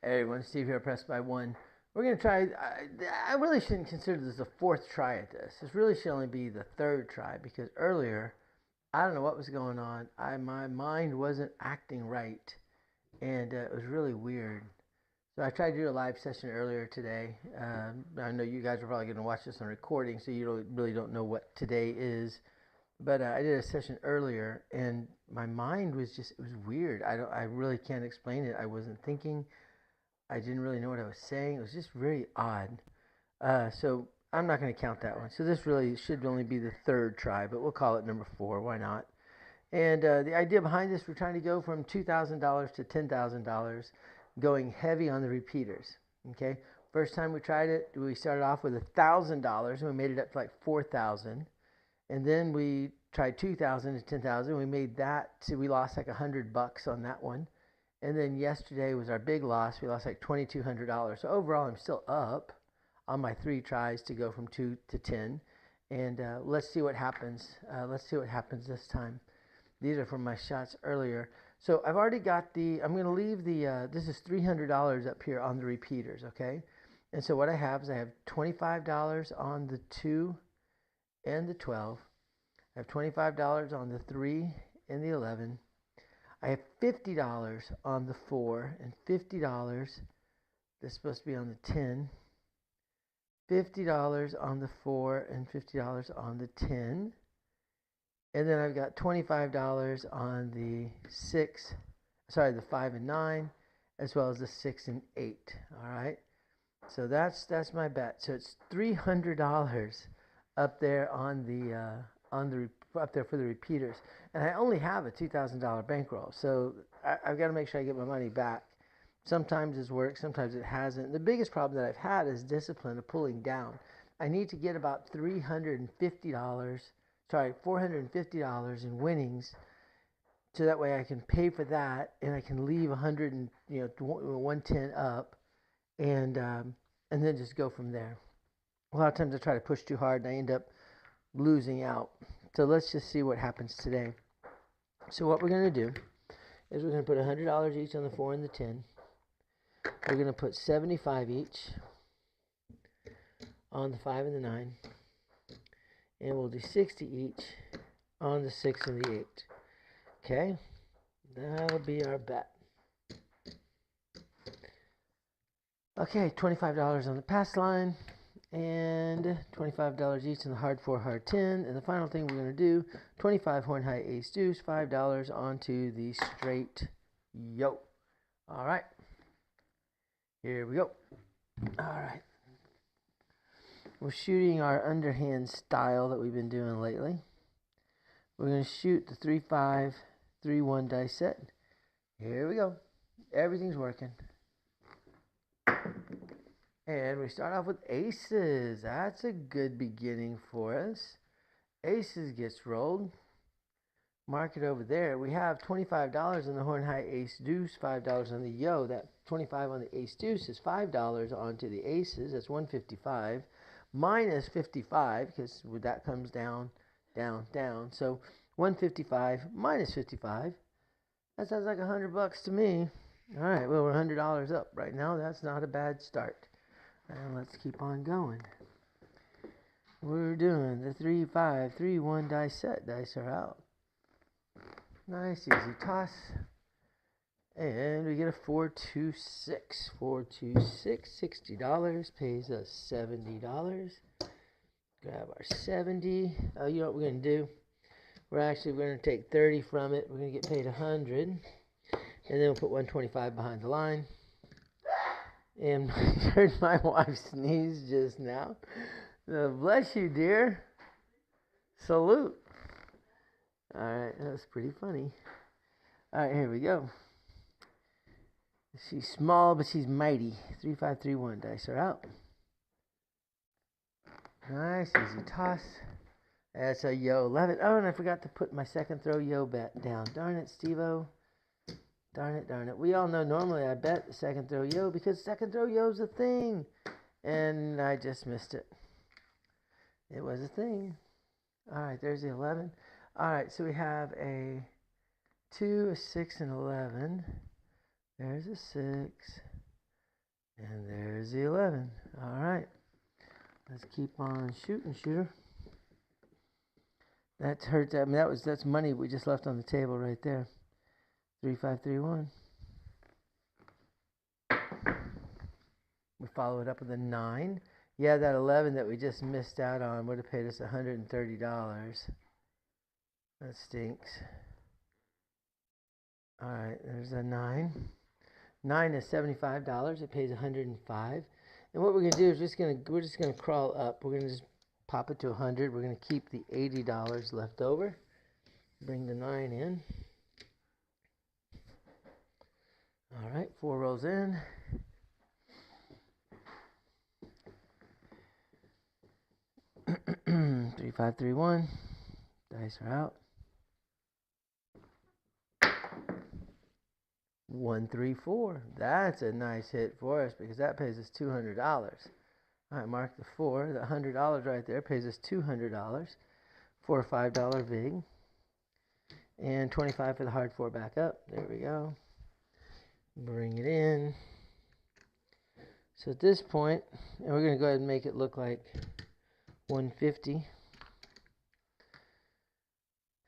Hey everyone, Steve here, Pressed by One. We're going to try, I really shouldn't consider this the fourth try at this. This really should only be the third try because earlier, I don't know what was going on. My mind wasn't acting right and it was really weird. So I tried to do a live session earlier today. I know you guys are probably going to watch this on recording, so you really don't know what today is. But I did a session earlier and my mind was just, it was weird. I really can't explain it. I wasn't thinking. I didn't really know what I was saying. It was just very odd. So I'm not going to count that one. So this really should only be the third try, but we'll call it number four. Why not? And the idea behind this, we're trying to go from $2,000 to $10,000, going heavy on the repeaters. Okay. First time we tried it, we started off with $1,000 and we made it up to like 4,000, and then we tried 2,000 to 10,000. We made that. We lost like $100 on that one. And then yesterday was our big loss. We lost like $2,200. So overall, I'm still up on my three tries to go from 2 to 10. And let's see what happens. Let's see what happens this time. These are from my shots earlier. So I've already got I'm going to leave this is $300 up here on the repeaters, okay? And so what I have is I have $25 on the 2 and the 12. I have $25 on the 3 and the 11. I have $50 on the 4 and $50, that's supposed to be on the 10. $50 on the 4 and $50 on the 10. And then I've got $25 on the the 5 and 9, as well as the 6 and 8. All right. So that's my bet. So it's $300 up there on the up there for the repeaters, and I only have a $2,000 bankroll, so I've got to make sure I get my money back. Sometimes it's worked, sometimes it hasn't. The biggest problem that I've had is discipline of pulling down. I need to get about $450 in winnings, so that way I can pay for that and I can leave 110 up, and then just go from there. A lot of times I try to push too hard and I end up losing out. So let's just see what happens today. So what we're going to do is we're going to put $100 each on the 4 and the 10. We're going to put $75 each on the 5 and the 9. And we'll do $60 each on the 6 and the 8. Okay? That'll be our bet. Okay, $25 on the pass line, and $25 each on the hard 4, hard 10. And the final thing we're going to do, 25 horn high ace deuce, $5 onto the straight yo. All right. Here we go. All right. We're shooting our underhand style that we've been doing lately. We're going to shoot the 3-5, 3-1 dice set. Here we go. Everything's working. And we start off with aces. That's a good beginning for us. Aces gets rolled. Mark it over there. We have $25 on the horn high ace deuce, $5 on the yo. That 25 on the ace deuce is $5 onto the aces. That's 155 minus 55, because that comes down, down, down. So 155 minus 55. That sounds like $100 to me. All right, well, we're $100 up right now. That's not a bad start. And let's keep on going. We're doing the 3-5, 3-1 dice set. Dice are out. Nice, easy toss. And we get a 4-2-6. 4-2-6, $60. Pays us $70. Grab our 70. You know what we're going to do? We're going to take 30 from it. We're going to get paid 100. And then we'll put 125 behind the line. And I heard my wife sneeze just now. Bless you, dear. Salute. All right, that was pretty funny. All right, here we go. She's small, but she's mighty. 3-5, 3-1. Dice are out. Nice, easy toss. That's a yo. Love it. Oh, and I forgot to put my second throw yo bet down. Darn it, Steve-O. Darn it, darn it. We all know normally I bet the second throw yo because second throw yo's a thing. And I just missed it. It was a thing. All right, there's the 11. All right, so we have a 2, a 6, and 11. There's a 6. And there's the 11. All right. Let's keep on shooting, shooter. That hurts. I mean, that's money we just left on the table right there. 3, 5, 3, 1. We follow it up with a 9. Yeah, that 11 that we just missed out on would have paid us $130. That stinks. All right, there's a 9. 9 is $75. It pays $105. And what we're gonna do is we're just gonna crawl up. We're gonna just pop it to 100. We're gonna keep the $80 left over. Bring the 9 in. All right, 4 rolls in. 3, 5, 3, 1. Dice are out. 1, 3, 4. That's a nice hit for us because that pays us $200. All right, mark the 4. The $100 right there pays us $200 for a $5 vig. And 25 for the hard 4 back up. There we go. Bring it in. So at this point, and we're going to go ahead and make it look like 150.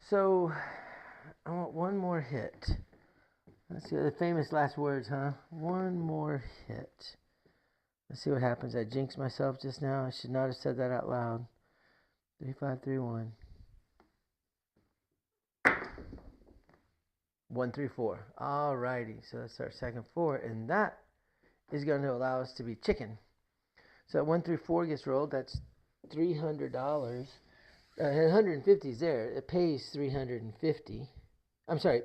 So I want one more hit. Let's see the famous last words, huh? One more hit. Let's see what happens. I jinxed myself just now. I should not have said that out loud. 3, 5, 3, 1. 1, 3, 4. All righty. So that's our second 4, and that is going to allow us to be chicken. So 1 through 4 gets rolled. That's $300. 150 is there. It pays $350. I'm sorry,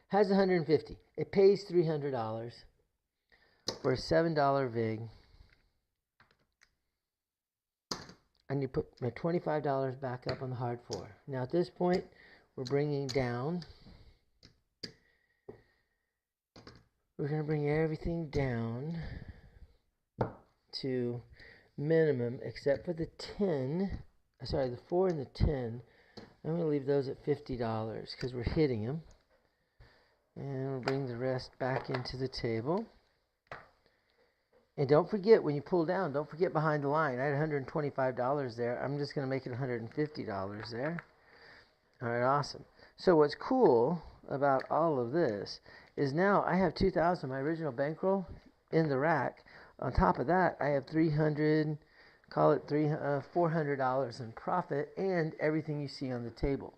has 150. It pays $300 for a $7 vig. And you put my $25 back up on the hard 4. Now at this point, we're bringing down. We're going to bring everything down to minimum except for the 10. Sorry, the 4 and the 10. I'm going to leave those at $50 because we're hitting them. And we'll bring the rest back into the table. And don't forget, when you pull down, don't forget behind the line. I had $125 there. I'm just going to make it $150 there. All right, awesome. So what's cool about all of this is now I have $2,000, my original bankroll, in the rack. On top of that, I have $400 in profit and everything you see on the table.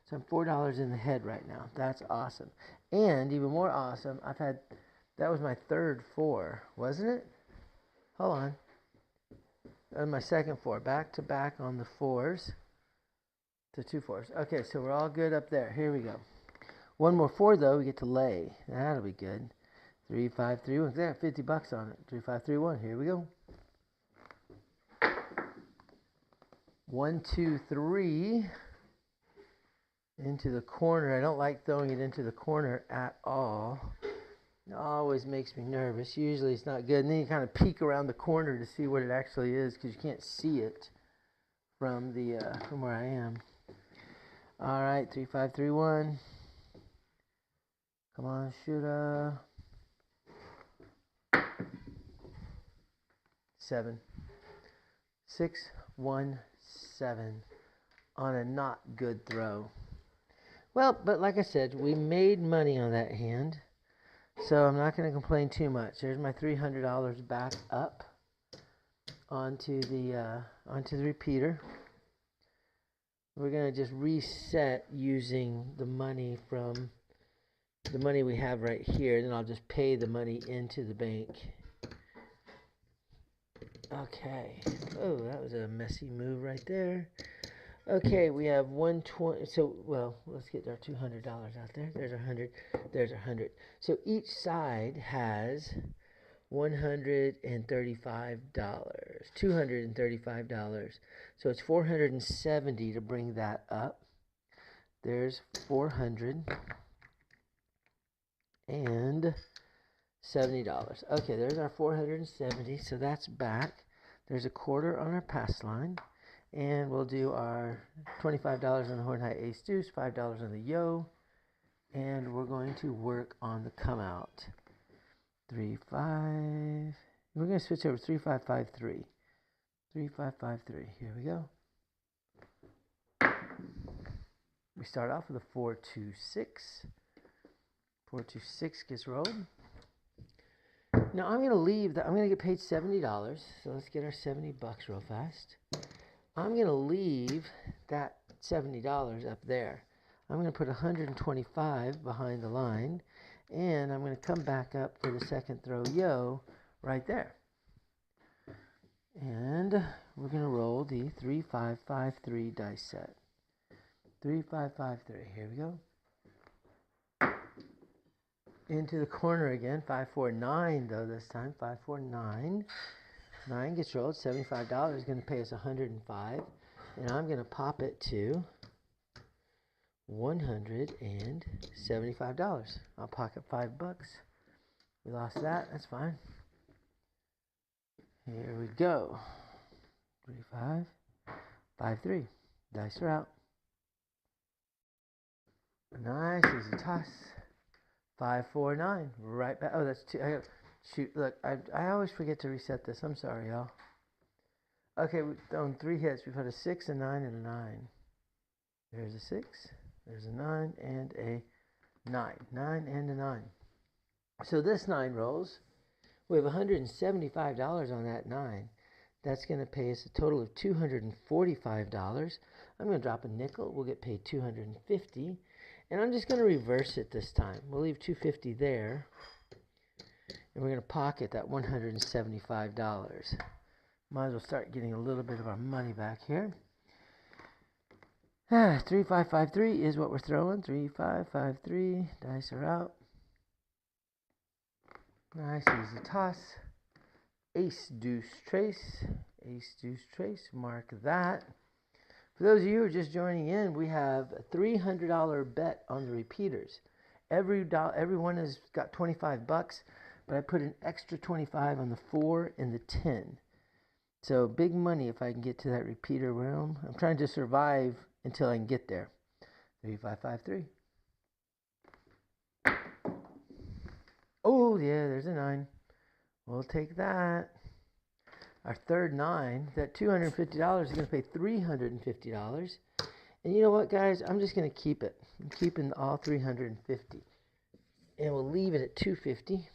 So I'm $4 in the head right now. That's awesome. And even more awesome, that was my third 4, wasn't it? Hold on. That was my second 4. Back to back on the 4s. To 2 4s. Okay, so we're all good up there. Here we go. One more 4 though, we get to lay. That'll be good. 3, 5, 3, 1. There, $50 on it. 3, 5, 3, 1. Here we go. 1, 2, 3. Into the corner. I don't like throwing it into the corner at all. It always makes me nervous. Usually it's not good. And then you kind of peek around the corner to see what it actually is because you can't see it from where I am. All right, 3, 5, 3, 1. Come on, shoot. 7. 6, 1, 7 on a not good throw. Well, but like I said, we made money on that hand, so I'm not going to complain too much. There's my $300 back up onto the repeater. We're going to just reset using the money from the money we have right here, and then I'll just pay the money into the bank. Okay. Oh, that was a messy move right there. Okay, we have 120. So, well, let's get our $200 out there. There's 100. There's 100. So each side has $135. $235. So it's $470 to bring that up. There's $470. Okay, there's our $470. So that's back. There's a quarter on our pass line. And we'll do our $25 on the horn high ace deuce, $5 on the yo. And we're going to work on the come out. 3, 5. We're going to switch over 3553. 3553. Here we go. We start off with a 426. 426 gets rolled. Now I'm going to leave that. I'm going to get paid $70. So let's get our $70 real fast. I'm going to leave that $70 up there. I'm going to put 125 behind the line, and I'm going to come back up to the second throw yo right there. And we're going to roll the 3553 dice set. 3553. Here we go. Into the corner again. 549 though this time. 549. 9 gets rolled. $75 is going to pay us 105, and I'm going to pop it to $175. I'll pocket $5. We lost that. That's fine. Here we go. 3553. Dice are out. Nice, easy toss. 549. Right back. Oh, that's two. I gotta shoot. Look, I always forget to reset this. I'm sorry, y'all. Okay, we've thrown 3 hits. We've had a 6, a 9, and a 9. There's a 6. There's a 9 and a 9. 9 and a 9. So this 9 rolls. We have $175 on that 9. That's going to pay us a total of $245. I'm going to drop a nickel. We'll get paid $250. And I'm just going to reverse it this time. We'll leave $250 there. And we're going to pocket that $175. Might as well start getting a little bit of our money back here. 3553 is what we're throwing. 3553. Dice are out. Nice, easy toss. Ace, deuce, trace. Ace, deuce, trace. Mark that. For those of you who are just joining in, we have a $300 bet on the repeaters. Everyone has got $25, but I put an extra 25 on the 4 and the 10. So big money if I can get to that repeater realm. I'm trying to survive until I can get there. 3553. Oh, yeah, there's a 9. We'll take that. Our third 9, that $250 is going to pay $350. And you know what, guys? I'm just going to keep it. I'm keeping all $350. And we'll leave it at $250.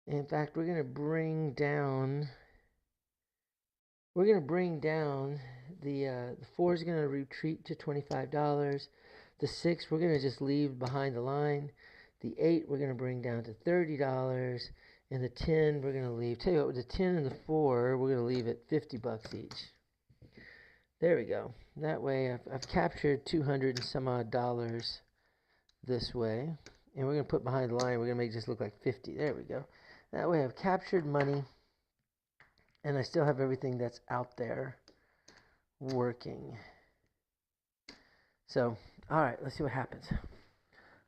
In fact, we're going to bring down the 4 is going to retreat to $25. The 6 we're going to just leave behind the line. The 8 we're going to bring down to $30. And the 10 we're going to leave. Tell you what, with the 10 and the 4, we're going to leave at $50 each. There we go. That way I've captured 200 and some odd dollars this way. And we're going to put behind the line, we're going to make this look like 50. There we go. That way I've captured money. And I still have everything that's out there working. So, all right, let's see what happens.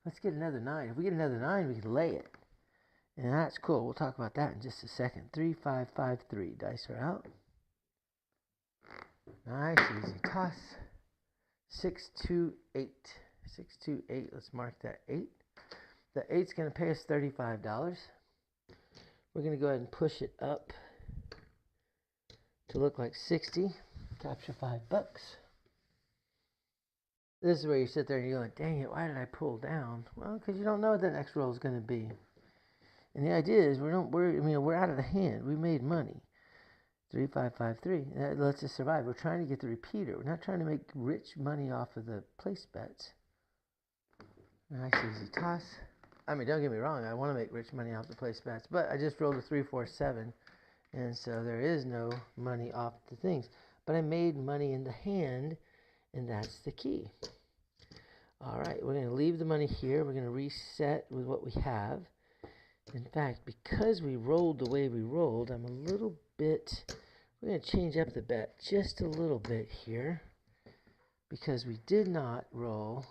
Let's get another 9. If we get another 9, we can lay it. And that's cool. We'll talk about that in just a second. 3553. Dice are out. Nice, easy toss. 628. 628. Let's mark that 8. The 8's going to pay us $35. We're going to go ahead and push it up to look like 60. Capture $5. This is where you sit there and you're going, dang it, why did I pull down? Well, because you don't know what the next roll is going to be. And the idea is we're out of the hand. We made money. 3553. That lets us survive. We're trying to get the repeater. We're not trying to make rich money off of the place bets. Nice easy toss. I mean, don't get me wrong. I want to make rich money off the place bets, but I just rolled a 347, and so there is no money off the things. But I made money in the hand, and that's the key. All right, we're going to leave the money here. We're going to reset with what we have. In fact, because we rolled the way we rolled, we're going to change up the bet just a little bit here, because we did not roll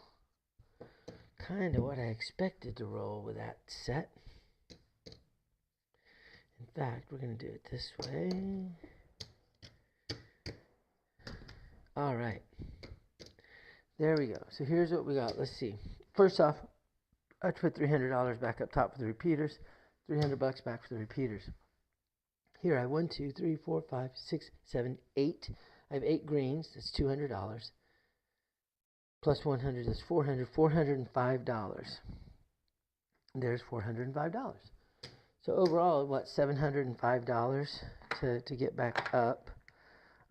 kind of what I expected to roll with that set. In fact, we're going to do it this way. All right. There we go. So here's what we got. Let's see. First off, I put $300 back up top for the repeaters. $300 back for the repeaters. Here I have 1, 2, 3, 4, 5, 6, 7, 8. I have 8 greens. That's $200. Plus 100 is 400. $405. There's $405. So overall, what, $705 to get back up.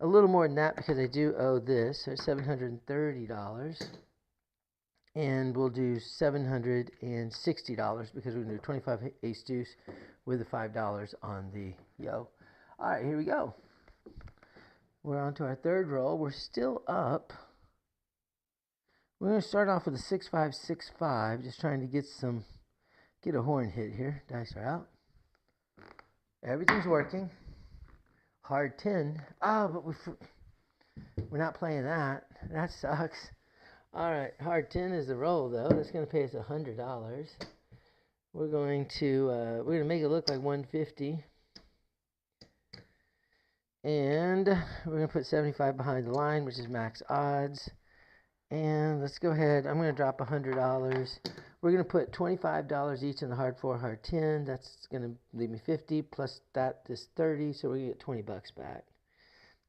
A little more than that because I do owe this. So $730. And we'll do $760 because we're going to do 25 ace deuce with the $5 on the yo. All right, here we go. We're on to our third roll. We're still up. We're going to start off with a 6-5, 6-5, just trying to get a horn hit here. Dice are out. Everything's working. Hard 10. Oh, but we're not playing that. That sucks. All right, hard 10 is the roll though. That's going to pay us $100. We're going to make it look like 150. And we're going to put 75 behind the line, which is max odds. And let's go ahead. I'm going to drop $100. We're going to put $25 each in the hard 4, hard 10. That's going to leave me 50. Plus that is 30. So we're going to get $20 back.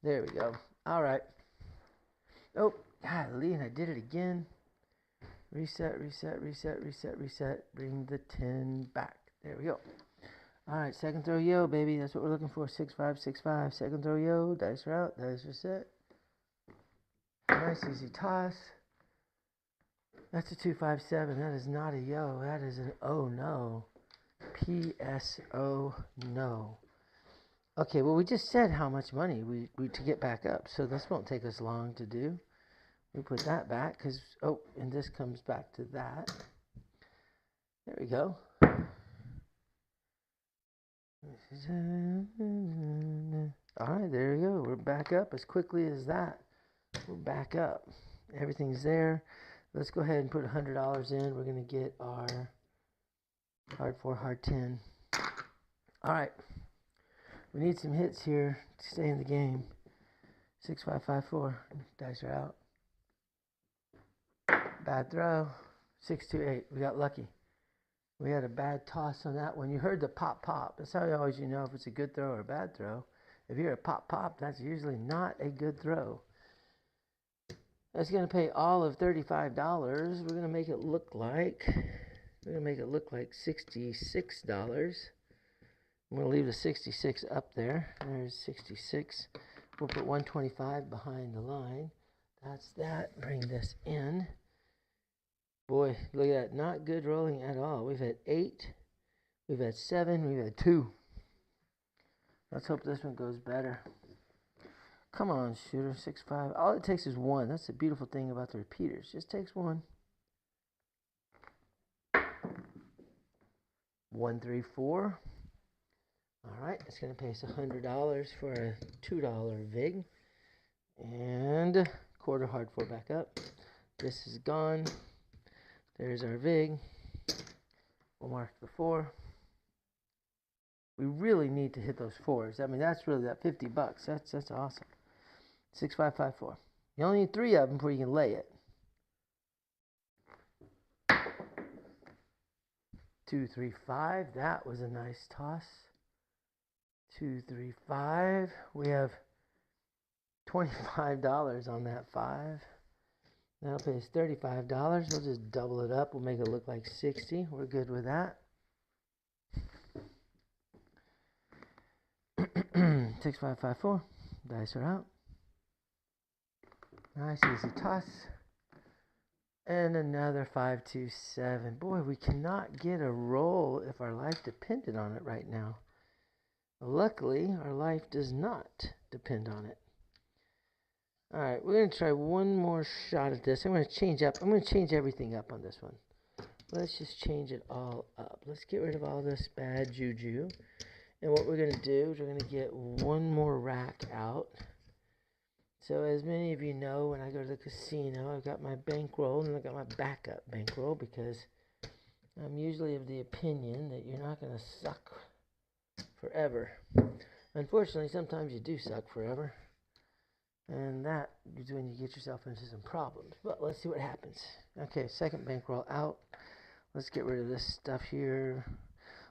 There we go. All right. Oh, golly, and I did it again. Reset, reset, reset, reset, reset. Bring the 10 back. There we go. All right, second throw yo, baby. That's what we're looking for. 6-5, 6-5. Second throw yo. Dice are out. Dice are set. Nice easy toss. That's a 2-5-7. That is not a yo. That is an oh no. PSO no. Okay, well we just said how much money we to get back up, so this won't take us long to do. We put that back because and this comes back to that. There we go. All right, there we go. We're back up as quickly as that. We're back up. Everything's there. Let's go ahead and put $100 in. We're going to get our hard 4, hard 10. All right. We need some hits here to stay in the game. 6-5, 5-4. Dice are out. Bad throw. 6-2-8. We got lucky. We had a bad toss on that one. You heard the pop pop. That's how you always know if it's a good throw or a bad throw. If you hear a pop pop, that's usually not a good throw. That's going to pay all of $35. We're going to make it look like $66. I'm going to leave the 66 up there. There's 66. We'll put 125 behind the line. That's that. Bring this in. Boy, look at that. Not good rolling at all. We've had 8. We've had 7. We've had 2. Let's hope this one goes better. Come on, shooter. 6-5. All it takes is 1. That's the beautiful thing about the repeaters. Just takes 1. 1-3-4. All right. It's going to pay us $100 for a $2 VIG. And quarter hard 4 back up. This is gone. There's our VIG. We'll mark the 4. We really need to hit those 4s. I mean, that's really that $50. That's awesome. 6-5, 5-4. You only need 3 of them before you can lay it. 2-3-5. That was a nice toss. 2-3-5. We have $25 on that 5. That'll pay us $35. We'll just double it up. We'll make it look like 60. We're good with that. 6-5, 5-4. Dice are out. Nice easy toss. And another 5-2-7. Boy, we cannot get a roll if our life depended on it right now. Luckily, our life does not depend on it. Alright, we're going to try one more shot at this. I'm going to change everything up on this one. Let's just change it all up. Let's get rid of all this bad juju. And what we're going to do is we're going to get one more rack out. So as many of you know, when I go to the casino, I've got my bankroll and I've got my backup bankroll because I'm usually of the opinion that you're not going to suck forever. Unfortunately, sometimes you do suck forever. And that is when you get yourself into some problems. But let's see what happens. Okay, second bankroll out. Let's get rid of this stuff here.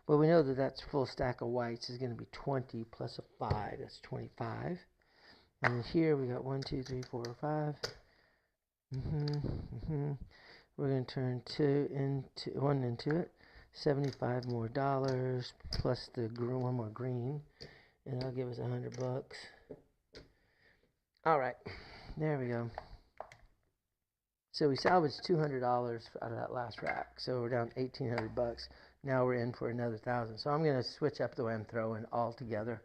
Well, we know that that's full stack of whites is going to be 20 plus a 5. That's 25. And then here we got 1, 2, 3, 4, 5. We're going to turn 1 into it. $75 more plus the one more green. And that'll give us $100. All right. There we go. So we salvaged $200 out of that last rack. So we're down $1,800. Now we're in for another 1,000. So I'm going to switch up the way I'm throwing altogether.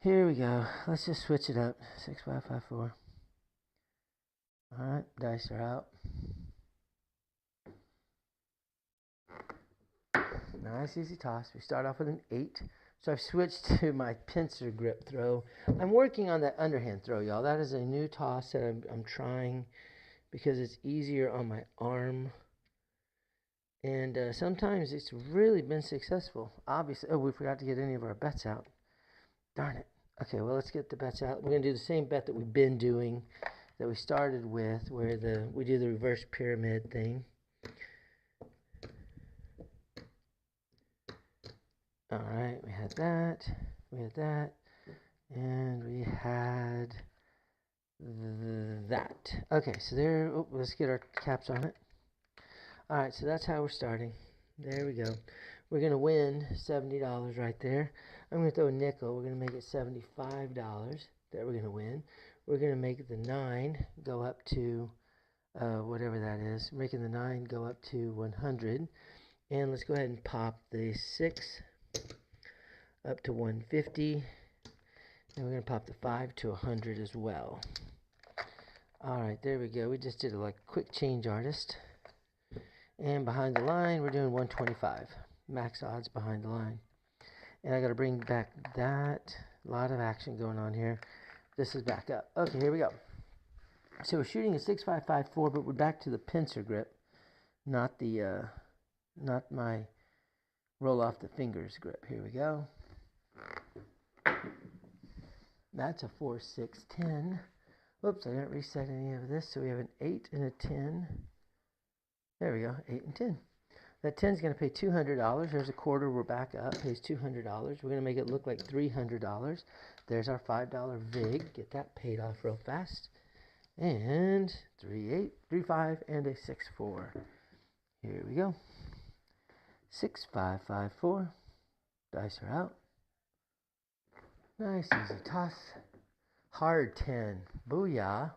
Here we go. Let's just switch it up. 6, 5, 5, 4. All right, dice are out. Nice, easy toss. We start off with an 8. So I've switched to my pincer grip throw. I'm working on that underhand throw, y'all. That is a new toss that I'm trying because it's easier on my arm. And sometimes it's really been successful. Obviously, we forgot to get any of our bets out. Darn it. Okay, well, let's get the bets out. We're going to do the same bet that we've been doing, that we started with, where we do the reverse pyramid thing. All right, we had that, and we had that. Okay, so there, let's get our caps on it. All right, so that's how we're starting. There we go. We're going to win $70 right there. I'm going to throw a nickel. We're going to make it $75 that we're going to win. We're going to make the 9 go up to whatever that is. Making the 9 go up to 100. And let's go ahead and pop the 6 up to 150. And we're going to pop the 5 to 100 as well. All right, there we go. We just did a quick change artist. And behind the line, we're doing 125. Max odds behind the line. And I got to bring back that. A lot of action going on here. This is back up. Okay, here we go. So we're shooting a 6-5-5-4, but we're back to the pincer grip, not my roll off the fingers grip. Here we go. That's a 4-6-10. Whoops, I didn't reset any of this. So we have an 8 and a 10. There we go, 8 and 10. That 10 is going to pay $200. There's a quarter. We're back up. Pays $200. We're going to make it look like $300. There's our $5 VIG. Get that paid off real fast. And 3-8, 3-5, and a 6-4. Here we go. 6-5-5-4. Dice are out. Nice, easy toss. Hard 10. Booyah.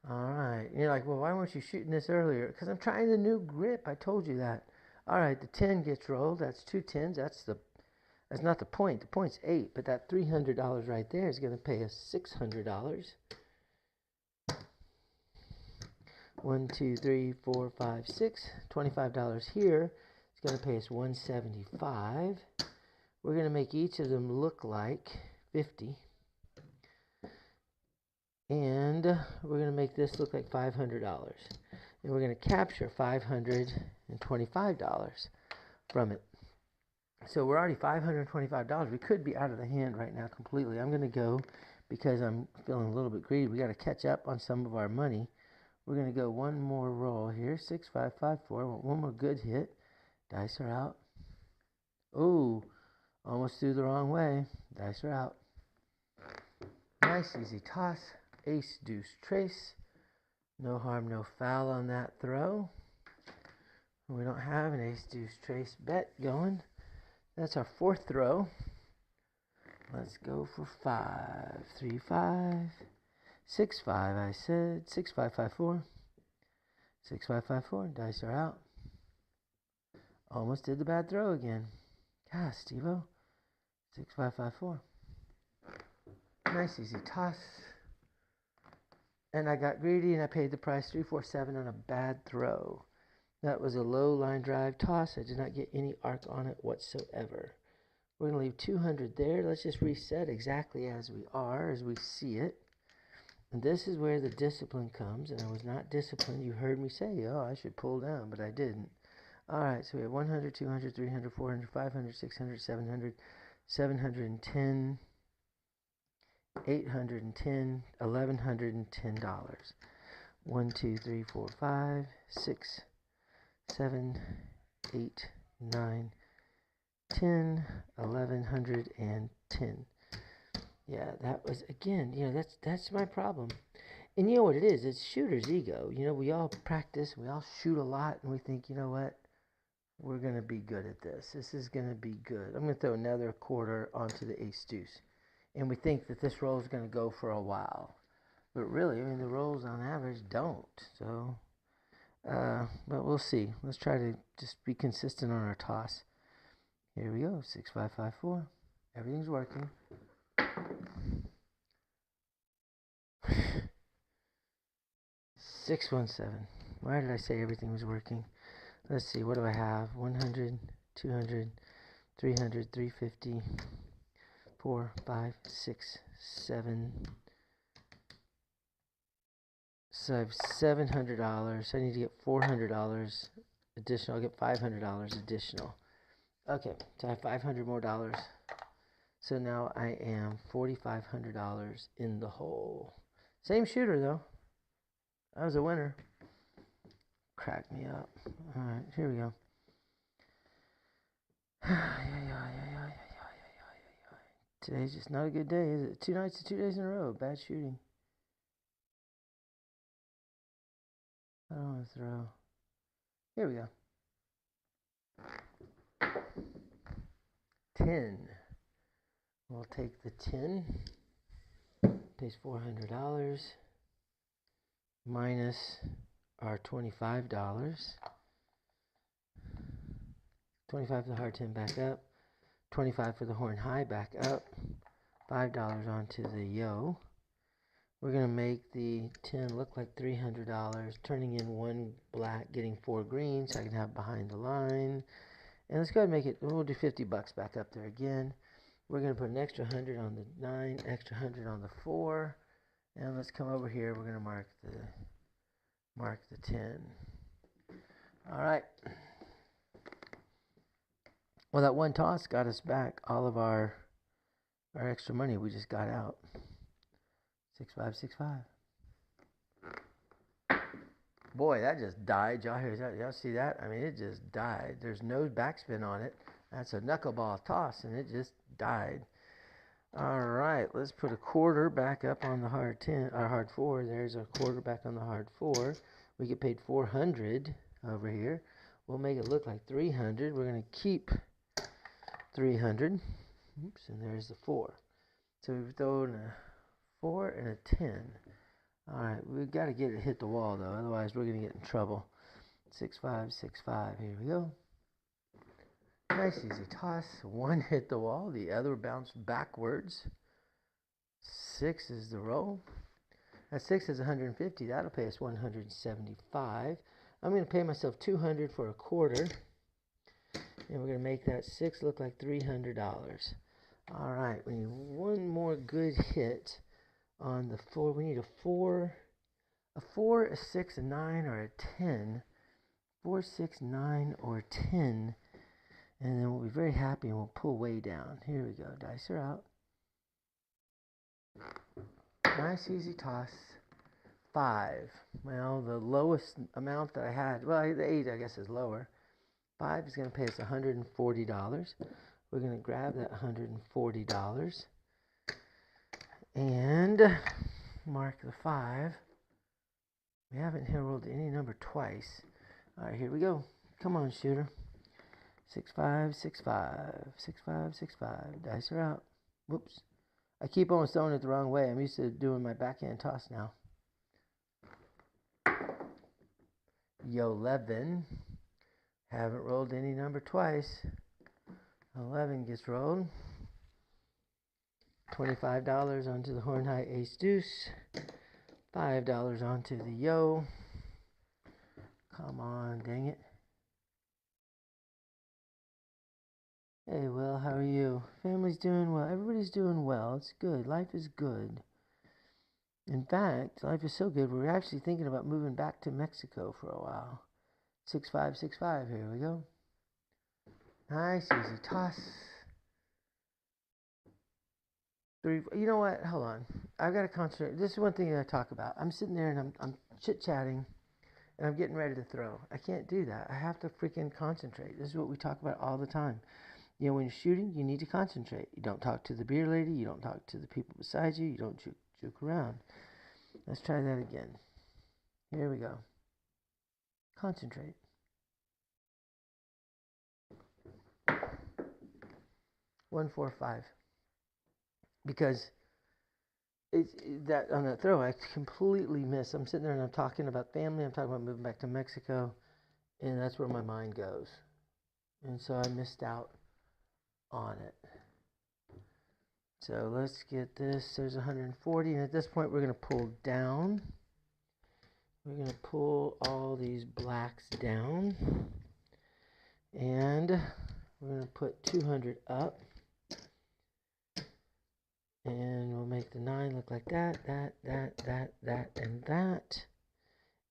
Alright. You're like, well, why weren't you shooting this earlier? Because I'm trying the new grip. I told you that. Alright, the 10 gets rolled. That's 2 10s. That's not the point. The point's 8. But that $300 right there is going to pay us $600. 1, 2, 3, 4, 5, 6. $25 here. It's going to pay us $175. We're going to make each of them look like 50. And we're going to make this look like $500. And we're going to capture $525 from it. So we're already $525. We could be out of the hand right now completely. I'm going to go, because I'm feeling a little bit greedy, we got to catch up on some of our money. We're going to go one more roll here. 6, 5, 5, 4. One more good hit. Dice are out. Ooh, almost threw the wrong way. Dice are out. Nice, easy toss. Ace, deuce, trace. No harm, no foul on that throw. We don't have an ace, deuce, trace bet going. That's our 4th throw. Let's go for 5. 3, 5. 6, 5, I said. 6, 5, 5, 4. 6, 5, 5, 4. Dice are out. Almost did the bad throw again. God, Steve-O. 6, 5, 5, 4. Nice, easy toss. And I got greedy and I paid the price, 347 on a bad throw. That was a low line drive toss. I did not get any arc on it whatsoever. We're going to leave 200 there. Let's just reset exactly as we are, as we see it. And this is where the discipline comes. And I was not disciplined. You heard me say, oh, I should pull down, but I didn't. All right, so we have 100, 200, 300, 400, 500, 600, 700, 710, 810, $1,110. 1, 2, 3, 4, 5, 6, 7, 8, 9, 10, 1110. Yeah, that was, again, that's my problem. And you know what it is? It's shooter's ego. We all practice, we all shoot a lot, and we think, you know what? We're going to be good at this. This is going to be good. I'm going to throw another quarter onto the ace deuce. And we think that this roll is going to go for a while. But really, I mean, the rolls on average don't. So, but we'll see. Let's try to just be consistent on our toss. Here we go. 6, 5, 5, 4. Everything's working. 6, 1, 7. Why did I say everything was working? Let's see. What do I have? 100, 200, 300, 350, 4, 5, 6, 7. So I have $700. I need to get $400 additional. I'll get $500 additional. Okay, so I have $500 more dollars. So now I am $4,500 in the hole. Same shooter though. I was a winner. Crack me up. All right, here we go. Today's just not a good day, is it? 2 nights, 2 days in a row. Bad shooting. I don't want to throw. Here we go. 10. We'll take the 10. Pays $400 minus our $25. 25 for the hard 10 back up. 25 for the horn high back up. $5 onto the yo. We're going to make the 10 look like $300, turning in 1 black, getting 4 green, so I can have behind the line. And let's go ahead and make it, we'll do $50 back up there again. We're going to put an extra 100 on the 9, extra 100 on the 4. And let's come over here, we're going to mark the 10. All right. Well, that one toss got us back all of our extra money we just got out. 6, 5, 6, 5. Boy, that just died. Y'all hear that? Y'all see that? I mean, it just died. There's no backspin on it. That's a knuckleball toss, and it just died. All right, let's put a quarter back up on the hard 10, or hard 4. There's a quarter back on the hard 4. We get paid $400 over here. We'll make it look like $300. We're going to keep $300. Oops, and there's the 4. So we've thrown a 4 and a 10. All right, we've got to get it hit the wall, though. Otherwise, we're going to get in trouble. 6, 5, 6, 5. Here we go. Nice, easy toss. 1 hit the wall. The other bounced backwards. 6 is the roll. That 6 is 150. That'll pay us 175. I'm going to pay myself $200 for a quarter. And we're going to make that 6 look like $300. All right, we need 1 more good hit on the 4. We need a 4, a 6, a 9, or a 10. 4, 6, 9, or 10. And then we'll be very happy and we'll pull way down. Here we go. Dice are out. Nice, easy toss. 5. Well, the lowest amount that I had, well, the 8, I guess, is lower. 5 is going to pay us $140. We're going to grab that $140 and mark the 5. We haven't rolled any number twice. All right, here we go. Come on, shooter. 6, 5, 6, 5. 6, 5, 6, 5. Dice are out. Whoops. I keep on throwing it the wrong way. I'm used to doing my backhand toss now. Yo, 11. Haven't rolled any number twice. 11 gets rolled. $25 onto the horn high ace deuce. $5 onto the yo. Come on, dang it. Hey, Will, how are you? Family's doing well. Everybody's doing well. It's good. Life is good. In fact, life is so good, we're actually thinking about moving back to Mexico for a while. 6, 5, 6, 5. Here we go. Nice, easy toss. 3. You know what? Hold on. I've got to concentrate. This is one thing that I talk about. I'm sitting there and I'm chit-chatting. and I'm getting ready to throw. I can't do that. I have to freaking concentrate. This is what we talk about all the time. You know, when you're shooting, you need to concentrate. You don't talk to the beer lady. You don't talk to the people beside you. You don't juke around. Let's try that again. Here we go. Concentrate. One, 4, 5. Because it's that on that throw, I completely miss. I'm sitting there and I'm talking about family. I'm talking about moving back to Mexico, and that's where my mind goes. And so I missed out on it. So let's get this. There's 140, and at this point we're going to pull down. We're going to pull all these blacks down, and we're going to put 200 up, and we'll make the 9 look like that, and that,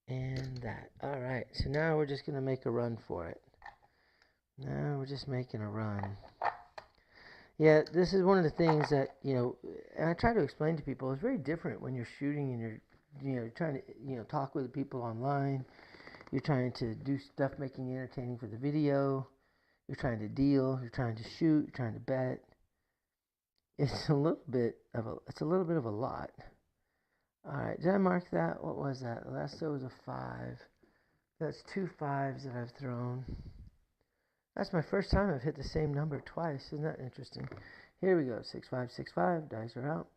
and that. All right, so now we're just going to make a run for it. Now we're just making a run. Yeah, this is one of the things that, you know, and I try to explain to people, it's very different when you're shooting and you're, you know, trying to, you know, talk with the people online. You're trying to do stuff making it entertaining for the video. You're trying to deal. You're trying to shoot. You're trying to bet. It's a little bit of a lot. All right, did I mark that? What was that? The last throw was a 5. That's 2 5s that I've thrown. That's my first time I've hit the same number twice. Isn't that interesting? Here we go. 6 5 6 5. Dice are out.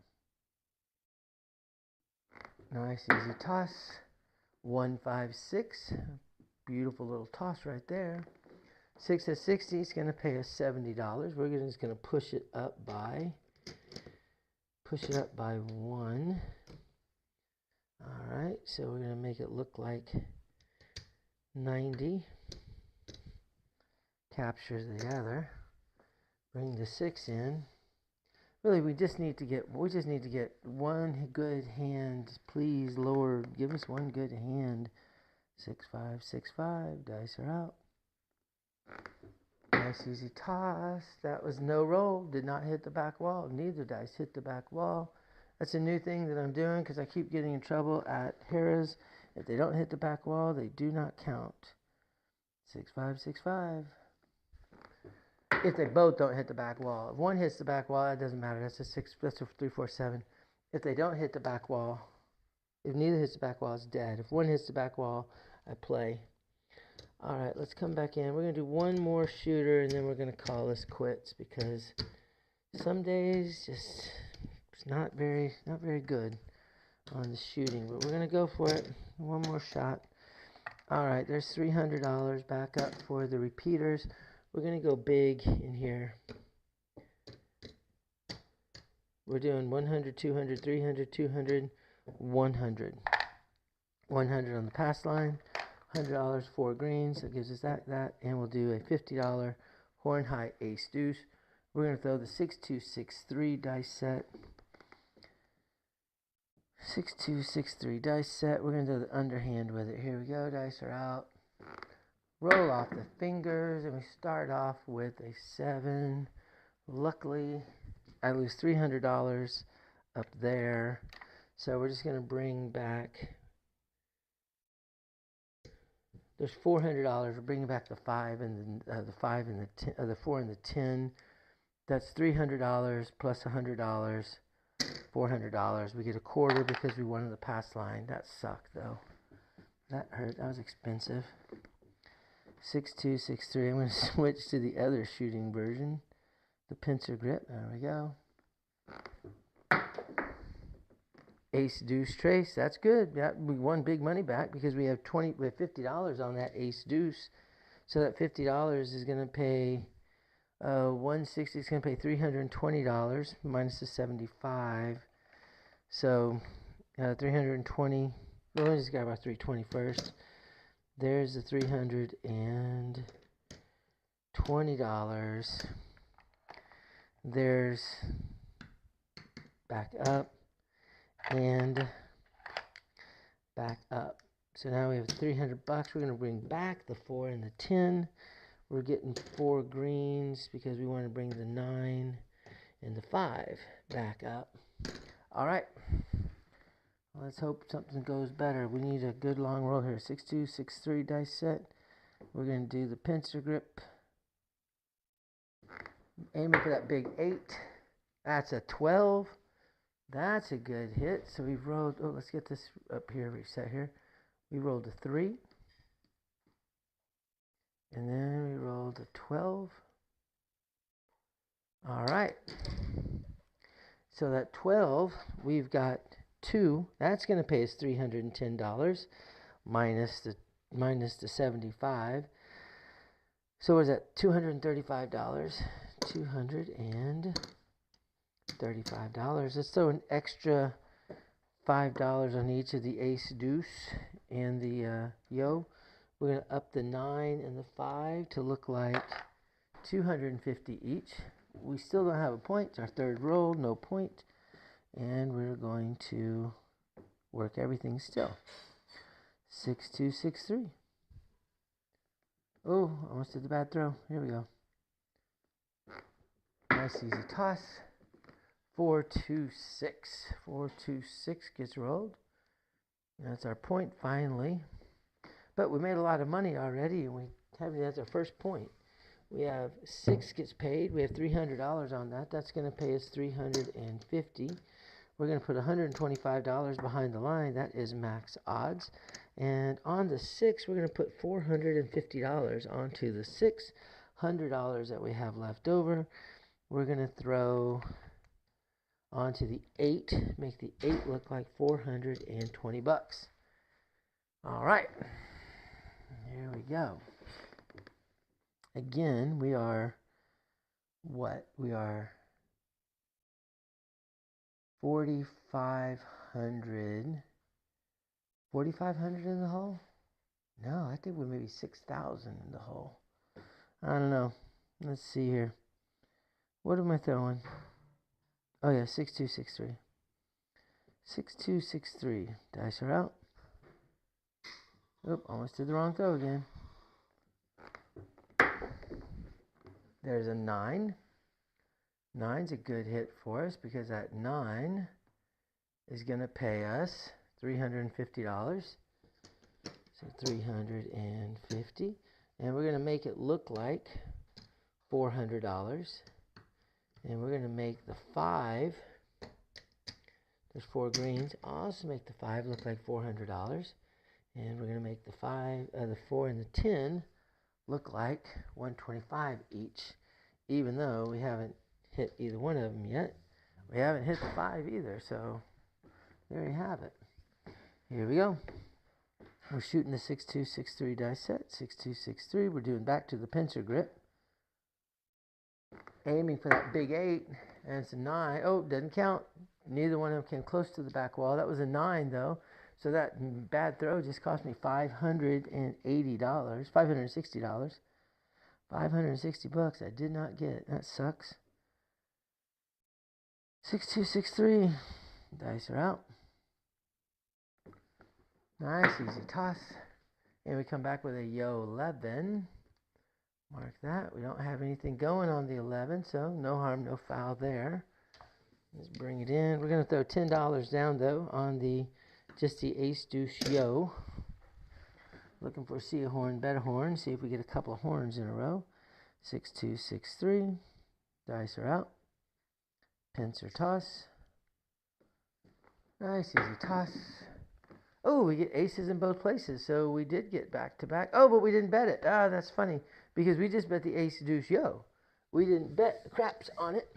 Nice easy toss. 1 5 6. Beautiful little toss right there. 6 at 60 is going to pay us $70. We're just going to push it up by 1. All right, so we're going to make it look like 90. Capture the other. Bring the 6 in. Really, we just need to get one good hand. Please, Lord, give us one good hand. 6 5 6 5. Dice are out. Nice easy toss. That was no roll. Did not hit the back wall. Neither dice hit the back wall. That's a new thing that I'm doing because I keep getting in trouble at Harrah's. If they don't hit the back wall, they do not count. 6 5 6 5. If they both don't hit the back wall. If one hits the back wall, it doesn't matter. That's a 6. That's a 3 4 7. If they don't hit the back wall, if neither hits the back wall, it's dead. If one hits the back wall, I play. All right, let's come back in. We're going to do one more shooter, and then we're going to call this quits because some days just it's not very good on the shooting. But we're going to go for it. One more shot. All right, there's $300 back up for the repeaters. We're going to go big in here. We're doing 100, 200, 300, 200, 100. 100 on the pass line. $100 for greens. That gives us that. And we'll do a $50 horn high ace deuce. We're going to throw the 6 2 6 3 dice set. 6 2 6 3 dice set. We're going to do the underhand with it. Here we go. Dice are out. Roll off the fingers, and we start off with a 7. Luckily, I lose $300 up there. So we're just going to bring back. There's $400. We're bringing back the 5 and the 5 and the 10, the 4 and the 10. That's $300 plus $100, $400. We get a quarter because we won the pass line. That sucked though. That hurt. That was expensive. 6 2 6 3. I'm going to switch to the other shooting version, the pincer grip. There we go. Ace deuce trace. That's good. We won big money back because we have $50 on that ace deuce. So that $50 is going to pay 160. It's going to pay $320 minus the 75. So 320. Well, let's just grab our 320 first. There's the $320. There's back up and back up. So now we have $300. We're going to bring back the 4 and the 10. We're getting 4 greens because we want to bring the 9 and the 5 back up. All right. Let's hope something goes better. We need a good long roll here. 6 2 6 3 dice set. We're going to do the pincer grip. Aiming for that big 8. That's a 12. That's a good hit. So we've rolled. Oh, let's get this up here. Reset here. We rolled a 3. And then we rolled a 12. All right. So that 12, we've got 2. That's going to pay us $310 minus the 75. So what is that? $235. $235. Let's throw an extra $5 on each of the ace deuce and the yo. We're going to up the 9 and the 5 to look like $250 each. We still don't have a point. It's our third roll, no point. And we're going to work everything still. 6 2 6 3. Oh, almost did the bad throw. Here we go. Nice easy toss. 4 2 6. 4 2 6 gets rolled. That's our point finally. But we made a lot of money already, and that's our first point. We have 6 gets paid. We have $300 on that. That's going to pay us $350. We're going to put $125 behind the line. That is max odds. And on the 6, we're going to put $450 onto the $600 that we have left over. We're going to throw onto the 8, make the 8 look like $420. All right. Here we go. Again, we are what? We are 4,500. 4,500 in the hole? No, I think we're maybe 6,000 in the hole. I don't know. Let's see here. What am I throwing? Oh yeah, 6 2 6 3. 6 2 6 3. Dice are out. Oop, almost did the wrong throw again. There's a 9. 9's a good hit for us because that 9 is going to pay us $350. So $350. And we're going to make it look like $400. And we're going to make the 5. There's 4 greens. I'll also make the 5 look like $400. And we're going to make the 4 and the 10 look like $125 each. Even though we haven't hit either one of them yet. We haven't hit the 5 either. So there you have it. Here we go. We're shooting the 6 2 6 3 dice set. 6 2 6 3. We're doing back to the pincer grip. Aiming for that big 8. And it's a 9. Oh, doesn't count. Neither one of them came close to the back wall. That was a 9 though. So that bad throw just cost me $580. $560. $560 I did not get. That sucks. 6 2 6 3. Dice are out. Nice easy toss. And we come back with a yo 11. Mark that. We don't have anything going on the 11, so no harm, no foul there. Let's bring it in. We're going to throw $10 down though on the just the ace deuce yo. Looking for see a horn, bet a horn. See if we get a couple of horns in a row. 6 2 6 3. Dice are out. Pincer toss. Nice easy toss. Oh, we get aces in both places, so we did get back to back. Oh, but we didn't bet it. Ah, that's funny because we just bet the ace deuce yo. We didn't bet the craps on it,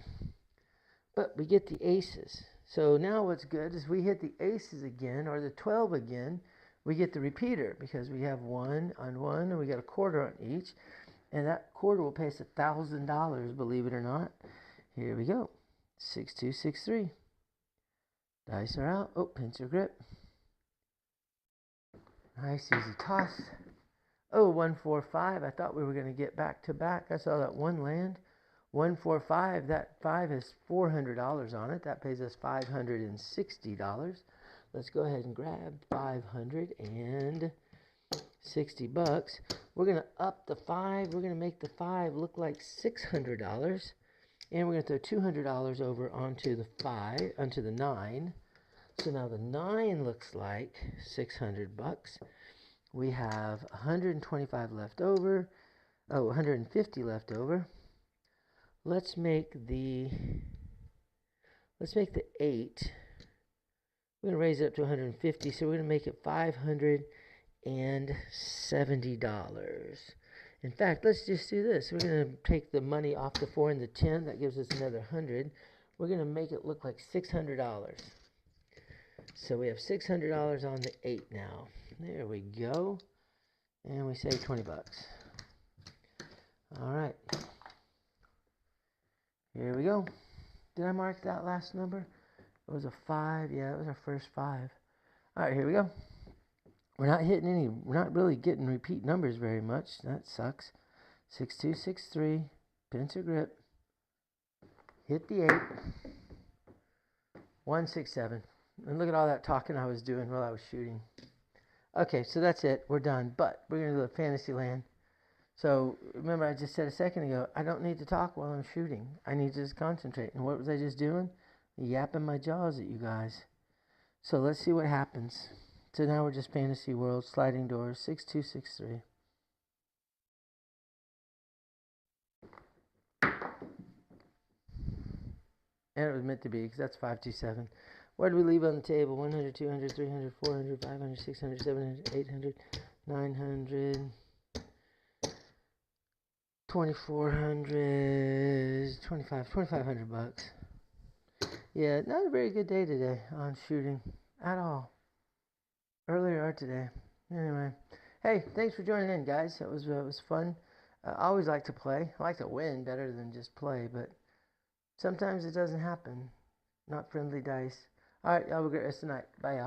but we get the aces. So now what's good is we hit the aces again or the 12 again. We get the repeater because we have 1 on 1 and we got a quarter on each. And that quarter will pay us $1,000, believe it or not. Here we go. 6 2 6 3. Dice are out. Oh, pincer grip. Nice easy toss. Oh, 1 4 5. I thought we were going to get back to back. I saw that one land. 1 4 5. That 5 has $400 on it. That pays us $560. Let's go ahead and grab $560. We're going to up the 5. We're going to make the 5 look like $600. And we're going to throw $200 over onto the 9. So now the 9 looks like $600. We have 125 left over. Oh, 150 left over. Let's make the 8. We're going to raise it up to 150, so we're going to make it $570. In fact, let's just do this. We're going to take the money off the 4 and the 10. That gives us another 100. We're going to make it look like $600. So we have $600 on the 8 now. There we go. And we save $20. All right. Here we go. Did I mark that last number? It was a 5. Yeah, it was our first 5. All right, here we go. We're not really getting repeat numbers very much. That sucks. 6263, pincer grip. Hit the 8. 167. And look at all that talking I was doing while I was shooting. Okay, so that's it. We're done. But we're going to do Fantasyland. So remember I just said a second ago, I don't need to talk while I'm shooting. I need to just concentrate. And what was I just doing? Yapping my jaws at you guys. So let's see what happens. So now we're just Fantasy World, sliding doors, 6263. And it was meant to be, because that's 527. What did we leave on the table? 100, 200, 300, 400, 500, 600, 700, 800, 900, 2400, 2500 bucks. Yeah, not a very good day today on shooting at all. Earlier or today. Anyway, hey, thanks for joining in, guys. It was fun. I always like to play. I like to win better than just play, but sometimes it doesn't happen. Not friendly dice. All right, y'all have a great rest of the night. Bye, y'all.